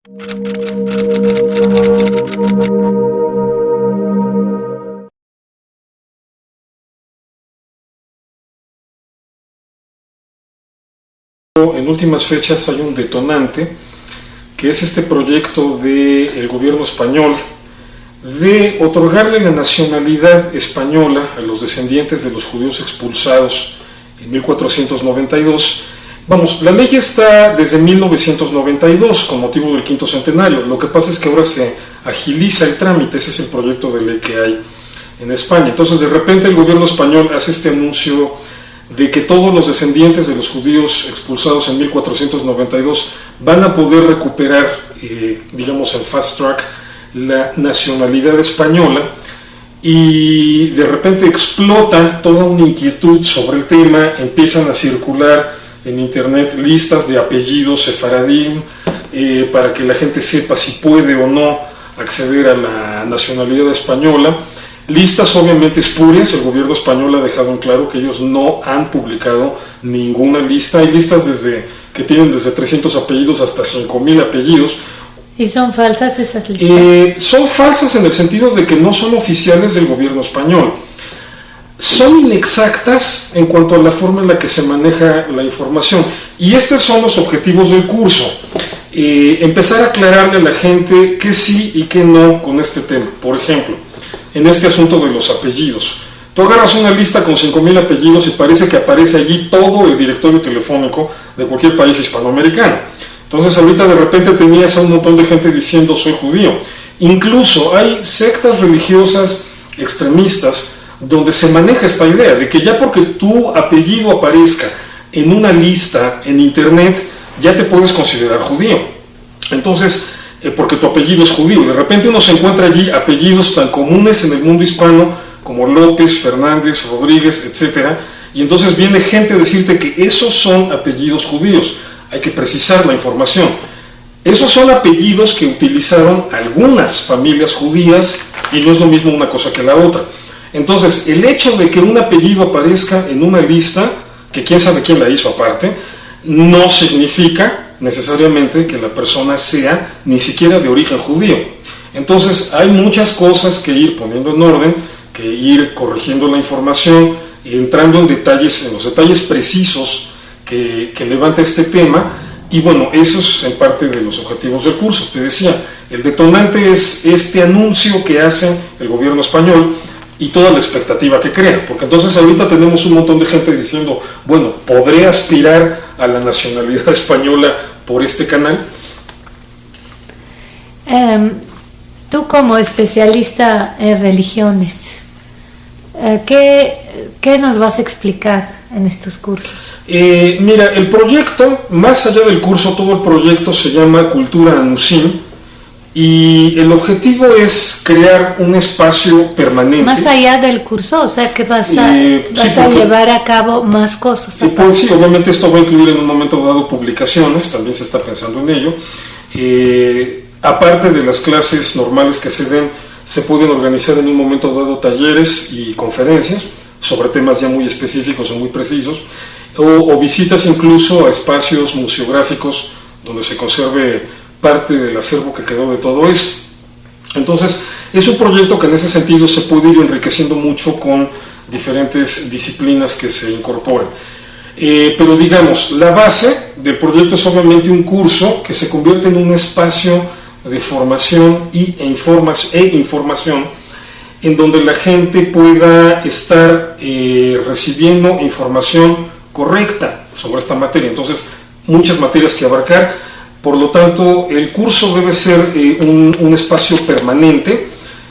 En últimas fechas hay un detonante, que es este proyecto del gobierno español de otorgarle la nacionalidad española a los descendientes de los judíos expulsados en 1492. Vamos, la ley está desde 1992 con motivo del quinto centenario. Lo que pasa es que ahora se agiliza el trámite, ese es el proyecto de ley que hay en España. Entonces, de repente el gobierno español hace este anuncio de que todos los descendientes de los judíos expulsados en 1492 van a poder recuperar, digamos en fast track, la nacionalidad española, y de repente explota toda una inquietud sobre el tema. Empiezan a circular en internet listas de apellidos sefaradim para que la gente sepa si puede o no acceder a la nacionalidad española. Listas obviamente espurias. El gobierno español ha dejado en claro que ellos no han publicado ninguna lista. Hay listas que tienen desde 300 apellidos hasta 5,000 apellidos. ¿Y son falsas esas listas? Son falsas en el sentido de que no son oficiales del gobierno español. Son inexactas en cuanto a la forma en la que se maneja la información. Y estos son los objetivos del curso. Empezar a aclararle a la gente qué sí y qué no con este tema. Por ejemplo, en este asunto de los apellidos. Tú agarras una lista con 5,000 apellidos y parece que aparece allí todo el directorio telefónico de cualquier país hispanoamericano. Entonces ahorita de repente tenías a un montón de gente diciendo soy judío. Incluso hay sectas religiosas extremistas donde se maneja esta idea de que ya porque tu apellido aparezca en una lista en internet, ya te puedes considerar judío. Entonces, porque tu apellido es judío. De repente uno se encuentra allí apellidos tan comunes en el mundo hispano como López, Fernández, Rodríguez, etc. Y entonces viene gente a decirte que esos son apellidos judíos. Hay que precisar la información. Esos son apellidos que utilizaron algunas familias judías y no es lo mismo una cosa que la otra. Entonces, el hecho de que un apellido aparezca en una lista, que quién sabe quién la hizo aparte, no significa necesariamente que la persona sea ni siquiera de origen judío. Entonces hay muchas cosas que ir poniendo en orden, que ir corrigiendo la información, entrando en los detalles precisos que levanta este tema. Y bueno, eso es en parte de los objetivos del curso. Te decía, el detonante es este anuncio que hace el gobierno español y toda la expectativa que crea, porque entonces ahorita tenemos un montón de gente diciendo, bueno, ¿podré aspirar a la nacionalidad española por este canal? Tú como especialista en religiones, ¿qué nos vas a explicar en estos cursos? Mira, el proyecto, más allá del curso, todo el proyecto se llama Cultura Anusim, y el objetivo es crear un espacio permanente. Más allá del curso, o sea que vas a llevar a cabo más cosas. Pues sí, obviamente esto va a incluir en un momento dado publicaciones, también se está pensando en ello. Aparte de las clases normales que se den, se pueden organizar en un momento dado talleres y conferencias sobre temas ya muy específicos o muy precisos, o visitas incluso a espacios museográficos donde se conserve parte del acervo que quedó de todo esto. Entonces, es un proyecto que en ese sentido se puede ir enriqueciendo mucho con diferentes disciplinas que se incorporan. Pero digamos, la base del proyecto es obviamente un curso que se convierte en un espacio de formación e información en donde la gente pueda estar recibiendo información correcta sobre esta materia. Entonces, muchas materias que abarcar. Por lo tanto, el curso debe ser un espacio permanente.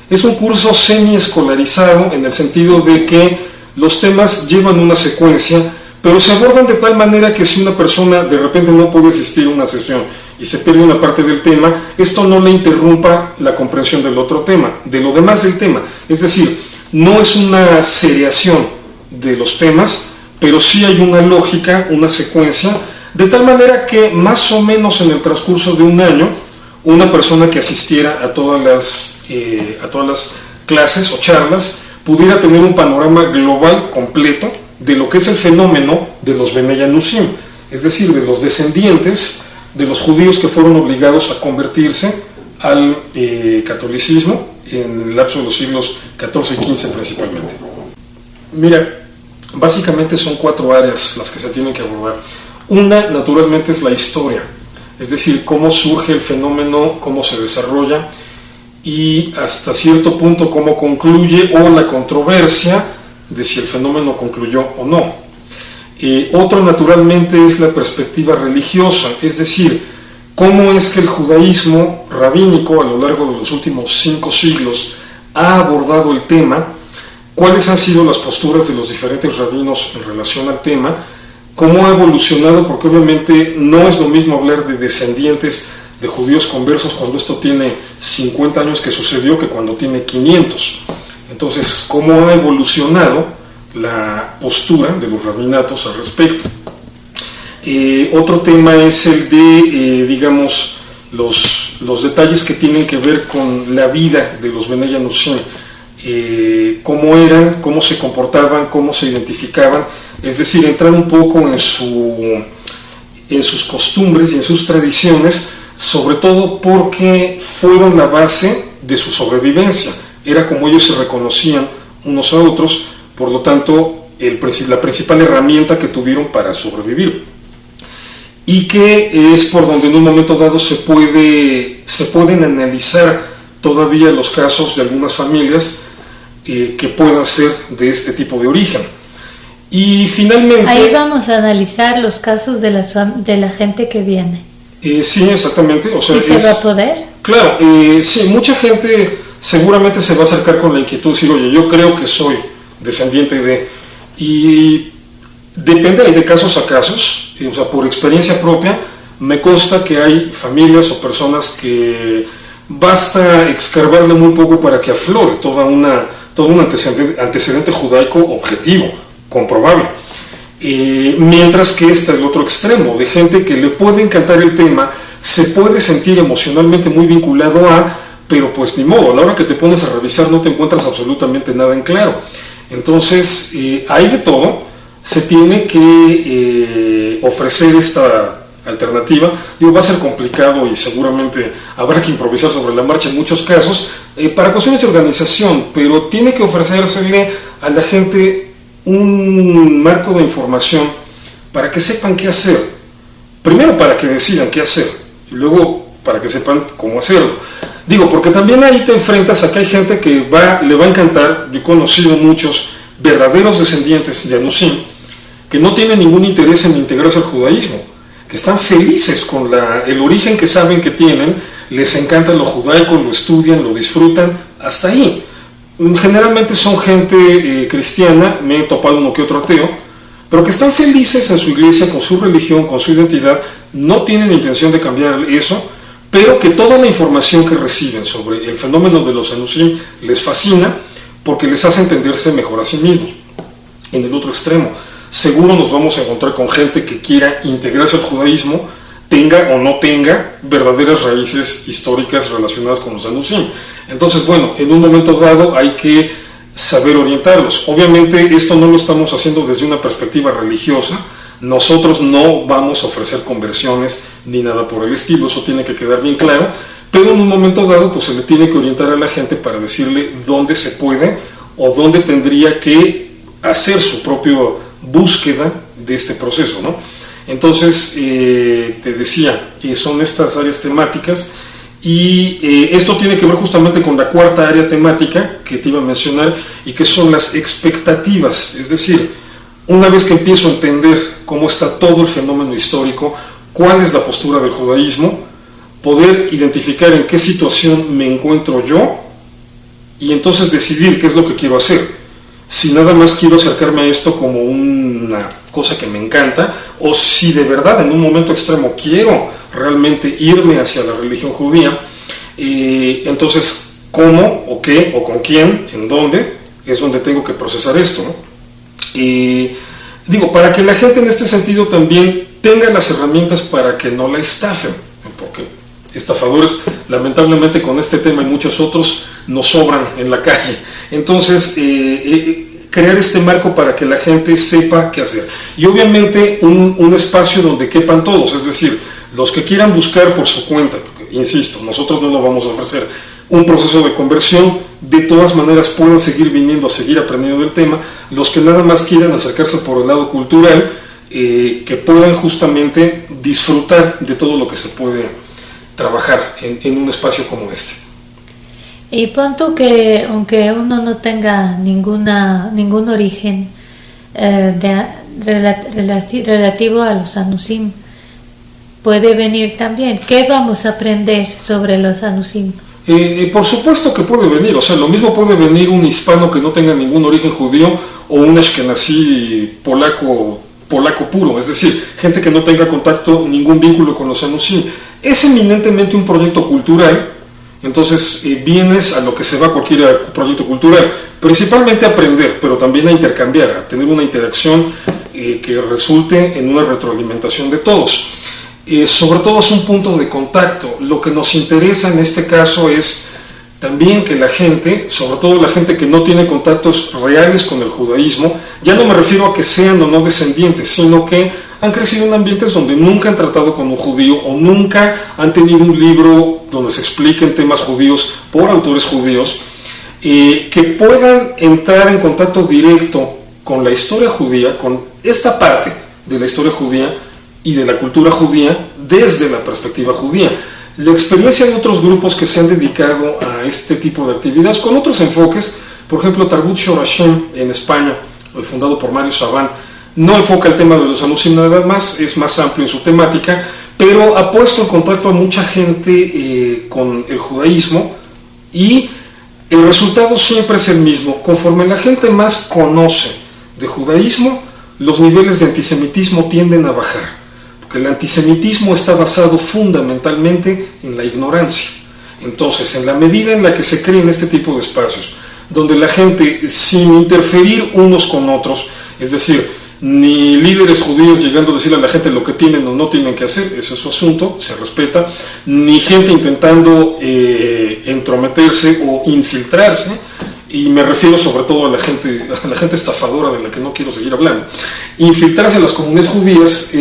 Es un curso semi-escolarizado en el sentido de que los temas llevan una secuencia, pero se abordan de tal manera que si una persona de repente no puede asistir a una sesión y se pierde una parte del tema, esto no le interrumpa la comprensión del otro tema, de lo demás del tema. Es decir, no es una seriación de los temas, pero sí hay una lógica, una secuencia, de tal manera que más o menos en el transcurso de un año, una persona que asistiera a todas las clases o charlas pudiera tener un panorama global completo de lo que es el fenómeno de los Bnei Anusim, es decir, de los descendientes de los judíos que fueron obligados a convertirse al catolicismo en el lapso de los siglos XIV y XV principalmente. Mira, básicamente son 4 áreas las que se tienen que abordar. Una, naturalmente, es la historia, es decir, cómo surge el fenómeno, cómo se desarrolla y hasta cierto punto cómo concluye, o la controversia de si el fenómeno concluyó o no. Otro, naturalmente, es la perspectiva religiosa, es decir, cómo es que el judaísmo rabínico a lo largo de los últimos 5 siglos ha abordado el tema, cuáles han sido las posturas de los diferentes rabinos en relación al tema, cómo ha evolucionado, porque obviamente no es lo mismo hablar de descendientes de judíos conversos cuando esto tiene 50 años que sucedió que cuando tiene 500. Entonces, cómo ha evolucionado la postura de los rabinatos al respecto. Otro tema es el de, digamos, los detalles que tienen que ver con la vida de los Benei Anusim, cómo eran, cómo se comportaban, cómo se identificaban, es decir, entrar un poco en sus costumbres y en sus tradiciones, sobre todo porque fueron la base de su sobrevivencia, era como ellos se reconocían unos a otros, por lo tanto, la principal herramienta que tuvieron para sobrevivir. Y que es por donde en un momento dado se pueden analizar todavía los casos de algunas familias que puedan ser de este tipo de origen. Y finalmente... Ahí vamos a analizar los casos de la gente que viene. Sí, exactamente. O sea, ¿y se va a poder? Claro, sí, mucha gente seguramente se va a acercar con la inquietud de decir, oye, yo creo que soy descendiente de... Y depende de casos a casos, o sea, por experiencia propia, me consta que hay familias o personas que basta escarbarle muy poco para que aflore todo un antecedente judaico objetivo, comprobable. Mientras que está el otro extremo, de gente que le puede encantar el tema, se puede sentir emocionalmente muy vinculado a, pero pues ni modo, a la hora que te pones a revisar no te encuentras absolutamente nada en claro. Entonces, hay de todo, se tiene que ofrecer esta alternativa. Digo, va a ser complicado y seguramente habrá que improvisar sobre la marcha en muchos casos, para cuestiones de organización, pero tiene que ofrecérsele a la gente un marco de información para que sepan qué hacer. Primero para que decidan qué hacer y luego para que sepan cómo hacerlo. Digo, porque también ahí te enfrentas a que hay gente que le va a encantar. Yo he conocido muchos verdaderos descendientes de Anusim que no tienen ningún interés en integrarse al judaísmo, que están felices con el origen que saben que tienen, les encanta lo judaico, lo estudian, lo disfrutan, hasta ahí. Generalmente son gente cristiana, me he topado uno que otro ateo, pero que están felices en su iglesia, con su religión, con su identidad, no tienen intención de cambiar eso, pero que toda la información que reciben sobre el fenómeno de los Anusim les fascina porque les hace entenderse mejor a sí mismos. En el otro extremo, seguro nos vamos a encontrar con gente que quiera integrarse al judaísmo, tenga o no tenga verdaderas raíces históricas relacionadas con los Anusim. Entonces, bueno, en un momento dado hay que saber orientarlos. Obviamente esto no lo estamos haciendo desde una perspectiva religiosa. Nosotros no vamos a ofrecer conversiones ni nada por el estilo, eso tiene que quedar bien claro, pero en un momento dado pues se le tiene que orientar a la gente para decirle dónde se puede o dónde tendría que hacer su propia búsqueda de este proceso, ¿no? Entonces, te decía, son estas áreas temáticas y esto tiene que ver justamente con la cuarta área temática que te iba a mencionar y que son las expectativas, es decir, una vez que empiezo a entender cómo está todo el fenómeno histórico, cuál es la postura del judaísmo, poder identificar en qué situación me encuentro yo y entonces decidir qué es lo que quiero hacer. Si nada más quiero acercarme a esto como una cosa que me encanta, o si de verdad en un momento extremo quiero realmente irme hacia la religión judía, entonces cómo, o qué, o con quién, en dónde, es donde tengo que procesar esto, ¿no? Digo, para que la gente en este sentido también tenga las herramientas para que no la estafen, porque estafadores lamentablemente con este tema y muchos otros nos sobran en la calle. Entonces, crear este marco para que la gente sepa qué hacer. Y obviamente un espacio donde quepan todos, es decir, Los que quieran buscar por su cuenta, porque, insisto, nosotros no lo vamos a ofrecer, un proceso de conversión, de todas maneras pueden seguir viniendo a seguir aprendiendo del tema. Los que nada más quieran acercarse por el lado cultural, que puedan justamente disfrutar de todo lo que se puede trabajar en un espacio como este. Y pon tú que aunque uno no tenga ningún origen relativo a los Anusim, puede venir también. ¿Qué vamos a aprender sobre los Anusim? Por supuesto que puede venir, o sea, lo mismo puede venir un hispano que no tenga ningún origen judío o un ashkenazí polaco puro, es decir, gente que no tenga contacto, ningún vínculo con los Anusim. Es eminentemente un proyecto cultural. Entonces vienes a lo que se va cualquier proyecto cultural, principalmente a aprender, pero también a intercambiar, a tener una interacción que resulte en una retroalimentación de todos. Sobre todo es un punto de contacto. Lo que nos interesa en este caso es también que la gente, sobre todo la gente que no tiene contactos reales con el judaísmo, ya no me refiero a que sean o no descendientes, sino que han crecido en ambientes donde nunca han tratado con un judío o nunca han tenido un libro donde se expliquen temas judíos por autores judíos, que puedan entrar en contacto directo con la historia judía, con esta parte de la historia judía y de la cultura judía desde la perspectiva judía. La experiencia de otros grupos que se han dedicado a este tipo de actividades con otros enfoques, por ejemplo Tarbut Shorashim en España, fundado por Mario Saban, no enfoca el tema de los Anusim nada más, es más amplio en su temática, pero ha puesto en contacto a mucha gente con el judaísmo, y el resultado siempre es el mismo. Conforme la gente más conoce de judaísmo, los niveles de antisemitismo tienden a bajar, porque el antisemitismo está basado fundamentalmente en la ignorancia. Entonces, en la medida en la que se creen este tipo de espacios, donde la gente, sin interferir unos con otros, es decir, ni líderes judíos llegando a decirle a la gente lo que tienen o no tienen que hacer, ese es su asunto, se respeta, ni gente intentando entrometerse o infiltrarse, y me refiero sobre todo a la gente estafadora de la que no quiero seguir hablando, infiltrarse en las comunidades judías,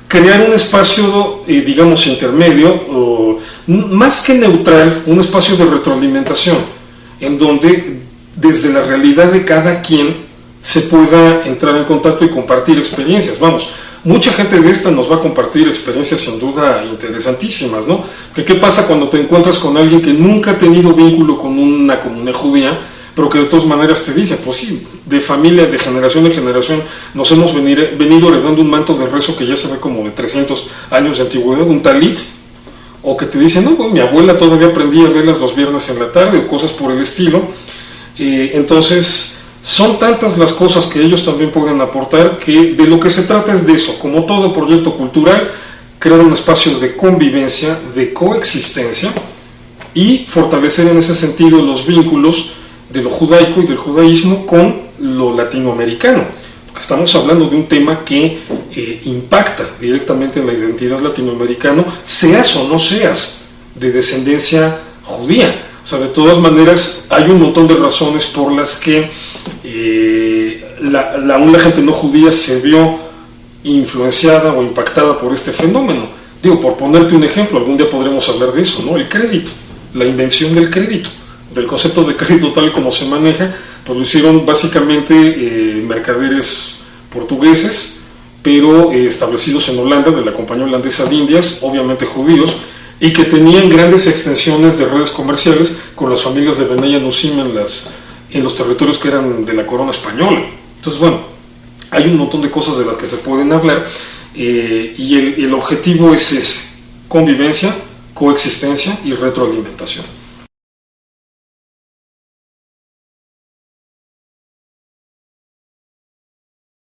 crear un espacio, digamos, intermedio, o más que neutral, un espacio de retroalimentación, en donde desde la realidad de cada quien se pueda entrar en contacto y compartir experiencias. Vamos, mucha gente de esta nos va a compartir experiencias sin duda interesantísimas, ¿no? Porque ¿qué pasa cuando te encuentras con alguien que nunca ha tenido vínculo con una comunidad judía, pero que de todas maneras te dice, pues sí, de familia, de generación en generación, nos hemos venido heredando un manto de rezo que ya se ve como de 300 años de antigüedad, un talit, o que te dicen, no, pues mi abuela todavía aprendía a verlas los viernes en la tarde, o cosas por el estilo. Entonces, son tantas las cosas que ellos también pueden aportar, que de lo que se trata es de eso, como todo proyecto cultural, crear un espacio de convivencia, de coexistencia, y fortalecer en ese sentido los vínculos de lo judaico y del judaísmo con lo latinoamericano, porque estamos hablando de un tema que impacta directamente en la identidad latinoamericana, seas o no seas de descendencia judía. O sea, de todas maneras, hay un montón de razones por las que la gente no judía se vio influenciada o impactada por este fenómeno. Digo, por ponerte un ejemplo, algún día podremos hablar de eso, ¿no? El crédito, la invención del crédito, del concepto de crédito tal como se maneja, pues lo hicieron básicamente mercaderes portugueses, pero establecidos en Holanda, de la compañía holandesa de Indias, obviamente judíos, y que tenían grandes extensiones de redes comerciales con las familias de Benay Anusim en los territorios que eran de la corona española. Entonces, bueno, hay un montón de cosas de las que se pueden hablar, y el objetivo es ese: convivencia, coexistencia y retroalimentación.